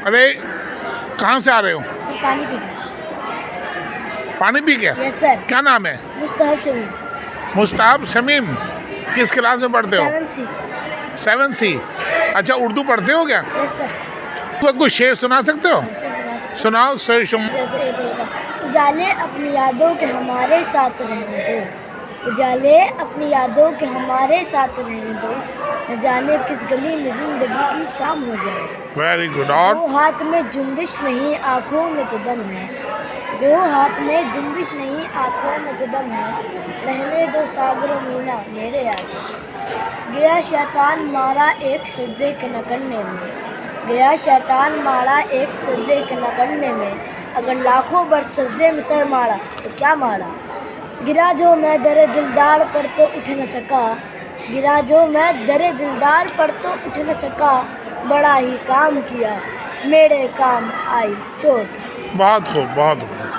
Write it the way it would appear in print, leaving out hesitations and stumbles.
अरे कहाँ से आ रहे हो? सर पानी पी गए। पानी पी के? Yes sir. क्या नाम है? मुस्तहब शमीम। मुस्ताब शमीम। किस क्लास में पढ़ते हो? 7C। 7C। अच्छा, उर्दू पढ़ते हो क्या? Yes sir. तो कोई शेर सुना सकते हो? यस सर, सुना सकते सुनाओ शेर जैसे एक होगा, उजाले अपनी यादों के हमारे साथ रहने दो, उजाले अपनी यादों के हमारे साथ रहने दो, न जाने किस गली में जिंदगी की शाम हो जाए। Very good. और वो हाथ में जुम्बिश नहीं आँखों में तो दम है, वो हाथ में जुम्बिश नहीं आँखों में तो दम है, रहने दो सागरो मीना मेरे आगे। गया शैतान मारा एक सजदे के नकन्ने में, गया शैतान मारा एक सजदे के नकन्ने में, अगर लाखों बरस सजदे में सर मारा तो क्या मारा। गिरा जो मैं दरे दिलदार पर तो उठ न सका, गिरा जो मैं दरे दिलदार पर तो उठ न सका, बड़ा ही काम किया मेरे काम आई चोट। बहुत खूब, बहुत खूब।